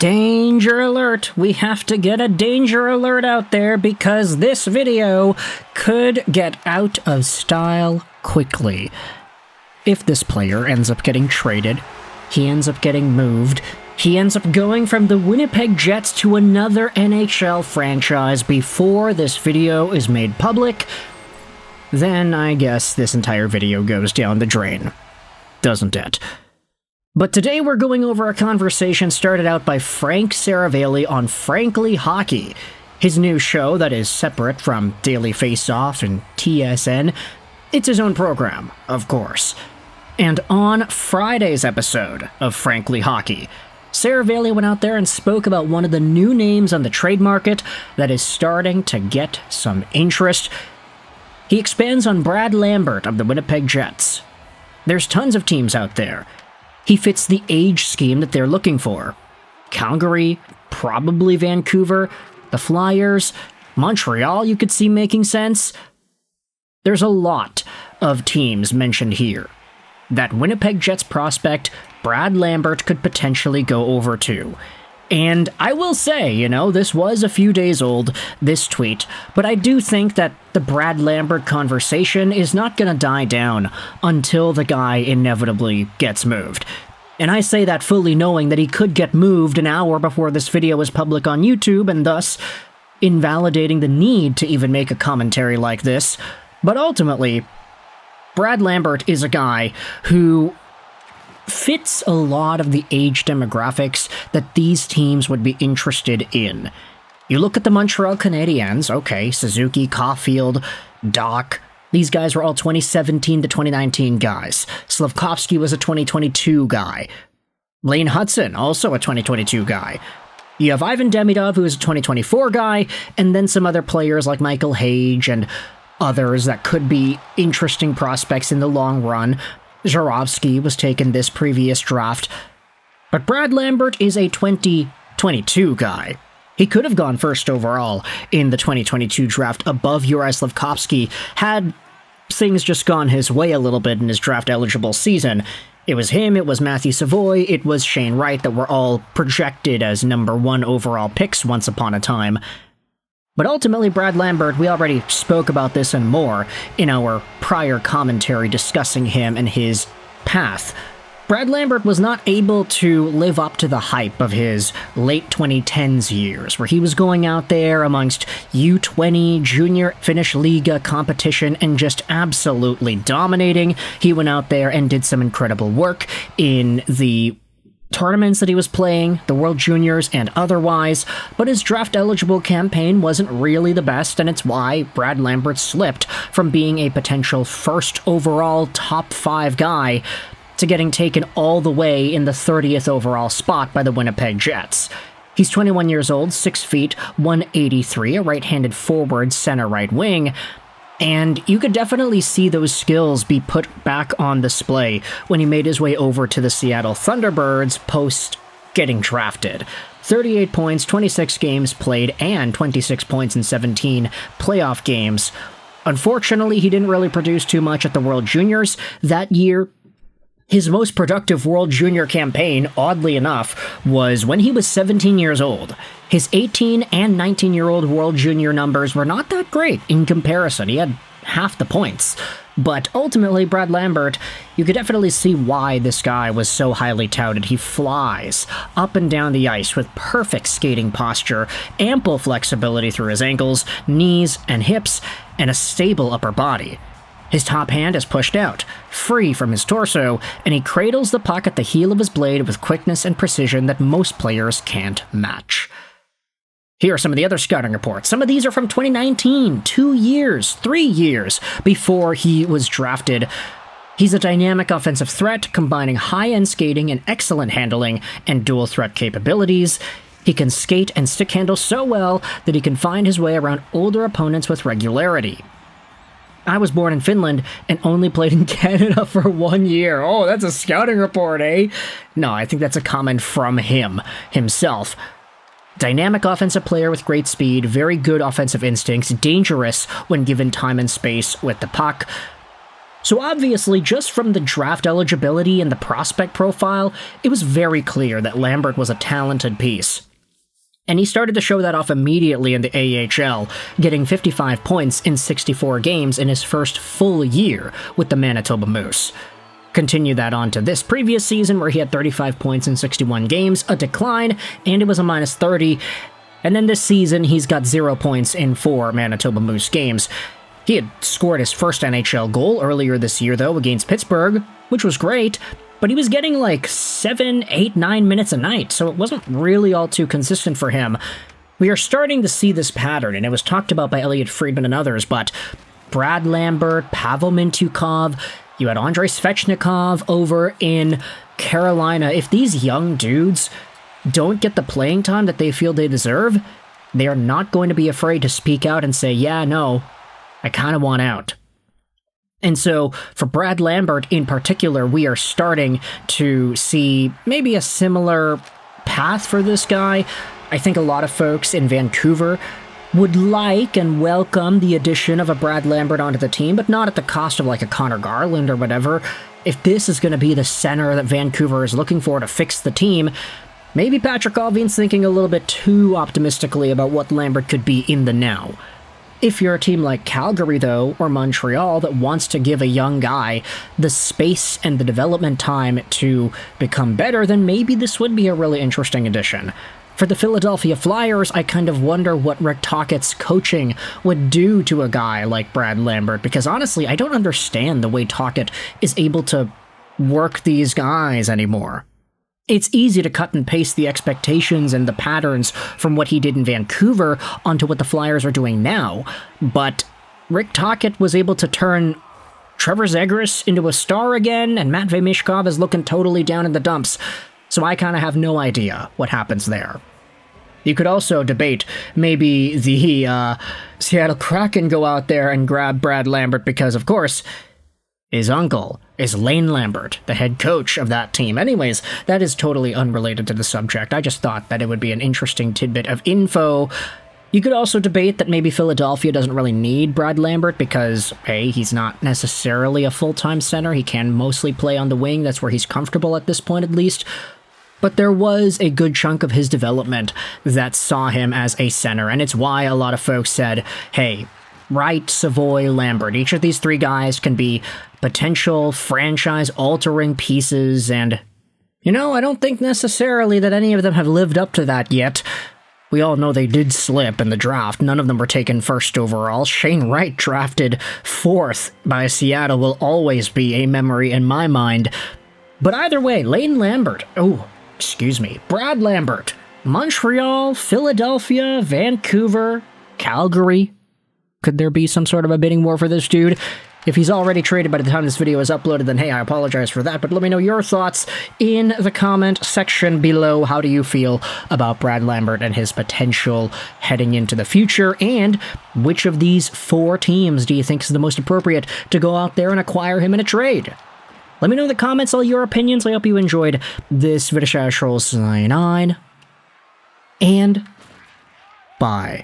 Danger alert! We have to get a danger alert out there because this video could get out of style quickly. If this player ends up getting traded, he ends up getting moved, he ends up going from the Winnipeg Jets to another NHL franchise before this video is made public, then I guess this entire video goes down the drain. Doesn't it? But today we're going over a conversation started out by Frank Seravalli on Frankly Hockey, his new show that is separate from Daily Face-Off and TSN. It's his own program, of course. And on Friday's episode of Frankly Hockey, Seravalli went out there and spoke about one of the new names on the trade market that is starting to get some interest. He expands on Brad Lambert of the Winnipeg Jets. There's tons of teams out there. He fits the age scheme that they're looking for. Calgary, probably Vancouver, the Flyers, Montreal you could see making sense. There's a lot of teams mentioned here that Winnipeg Jets prospect Brad Lambert could potentially go over to. And I will say, this was a few days old, this tweet, but I do think that the Brad Lambert conversation is not going to die down until the guy inevitably gets moved. And I say that fully knowing that he could get moved an hour before this video is public on YouTube, and thus invalidating the need to even make a commentary like this. But ultimately, Brad Lambert is a guy who fits a lot of the age demographics that these teams would be interested in. You look at the Montreal Canadiens, okay, Suzuki, Caulfield, Doc, these guys were all 2017 to 2019 guys. Slafkovsky was a 2022 guy. Lane Hudson, also a 2022 guy. You have Ivan Demidov, who is a 2024 guy, and then some other players like Michael Hage and others that could be interesting prospects in the long run. Żurawski was taken this previous draft. But Brad Lambert is a 2022 guy. He could have gone first overall in the 2022 draft above Juraj Slafkovsky had things just gone his way a little bit in his draft-eligible season. It was him, it was Matthew Savoy, it was Shane Wright that were all projected as number 1 overall picks once upon a time. But ultimately, Brad Lambert, we already spoke about this and more in our prior commentary discussing him and his path. Brad Lambert was not able to live up to the hype of his late 2010s years, where he was going out there amongst U20 Junior Finnish Liga competition and just absolutely dominating. He went out there and did some incredible work in the tournaments that he was playing, the World Juniors and otherwise, but his draft-eligible campaign wasn't really the best, and it's why Brad Lambert slipped from being a potential first overall top 5 guy to getting taken all the way in the 30th overall spot by the Winnipeg Jets. He's 21 years old, 6 feet, 183, a right-handed forward, center right wing, and you could definitely see those skills be put back on display when he made his way over to the Seattle Thunderbirds post getting drafted. 38 points, 26 games played, and 26 points in 17 playoff games. Unfortunately, he didn't really produce too much at the World Juniors that year. His most productive World Junior campaign, oddly enough, was when he was 17 years old. His 18 and 19-year-old World Junior numbers were not that great in comparison. He had half the points. But ultimately, Brad Lambert, you could definitely see why this guy was so highly touted. He flies up and down the ice with perfect skating posture, ample flexibility through his ankles, knees, and hips, and a stable upper body. His top hand is pushed out, free from his torso, and he cradles the puck at the heel of his blade with quickness and precision that most players can't match. Here are some of the other scouting reports. Some of these are from 2019, 2 years, 3 years before he was drafted. He's a dynamic offensive threat, combining high-end skating and excellent handling and dual threat capabilities. He can skate and stick handle so well that he can find his way around older opponents with regularity. I was born in Finland and only played in Canada for 1 year. Oh, that's a scouting report, eh? No, I think that's a comment from himself. Dynamic offensive player with great speed, very good offensive instincts, dangerous when given time and space with the puck. So obviously, just from the draft eligibility and the prospect profile, it was very clear that Lambert was a talented piece. And he started to show that off immediately in the AHL, getting 55 points in 64 games in his first full year with the Manitoba Moose. Continue that on to this previous season where he had 35 points in 61 games, a decline, and it was a minus 30. And then this season, he's got 0 points in 4 Manitoba Moose games. He had scored his first NHL goal earlier this year, though, against Pittsburgh, which was great, but he was getting like 7, 8, 9 minutes a night, so it wasn't really all too consistent for him. We are starting to see this pattern, and it was talked about by Elliot Friedman and others, but Brad Lambert, Pavel Mintyukov, you had Andrei Svechnikov over in Carolina. If these young dudes don't get the playing time that they feel they deserve, they are not going to be afraid to speak out and say, yeah, no, I kind of want out. And so, for Brad Lambert in particular, we are starting to see maybe a similar path for this guy. I think a lot of folks in Vancouver would like and welcome the addition of a Brad Lambert onto the team, but not at the cost of like a Connor Garland or whatever. If this is going to be the center that Vancouver is looking for to fix the team, maybe Patrick Allvin's thinking a little bit too optimistically about what Lambert could be in the now. If you're a team like Calgary, though, or Montreal that wants to give a young guy the space and the development time to become better, then maybe this would be a really interesting addition. For the Philadelphia Flyers, I kind of wonder what Rick Tocchet's coaching would do to a guy like Brad Lambert, because honestly, I don't understand the way Tocchet is able to work these guys anymore. It's easy to cut and paste the expectations and the patterns from what he did in Vancouver onto what the Flyers are doing now, but Rick Tocchet was able to turn Trevor Zegras into a star again, and Matvei Michkov is looking totally down in the dumps, so I kind of have no idea what happens there. You could also debate maybe the Seattle Kraken go out there and grab Brad Lambert because, of course, his uncle is Lane Lambert, the head coach of that team. Anyways, that is totally unrelated to the subject. I just thought that it would be an interesting tidbit of info. You could also debate that maybe Philadelphia doesn't really need Brad Lambert because, hey, he's not necessarily a full-time center. He can mostly play on the wing. That's where he's comfortable at this point, at least. But there was a good chunk of his development that saw him as a center, and it's why a lot of folks said, hey, Wright, Savoy, Lambert, each of these three guys can be potential franchise-altering pieces, and, you know, I don't think necessarily that any of them have lived up to that yet. We all know they did slip in the draft. None of them were taken first overall. Shane Wright, drafted 4th by Seattle, will always be a memory in my mind. But either way, Brad Lambert, Montreal, Philadelphia, Vancouver, Calgary. Could there be some sort of a bidding war for this dude? If he's already traded by the time this video is uploaded, then hey, I apologize for that, but let me know your thoughts in the comment section below. How do you feel about Brad Lambert and his potential heading into the future, and which of these 4 teams do you think is the most appropriate to go out there and acquire him in a trade? Let me know in the comments all your opinions. I hope you enjoyed this video. Sign on, and bye.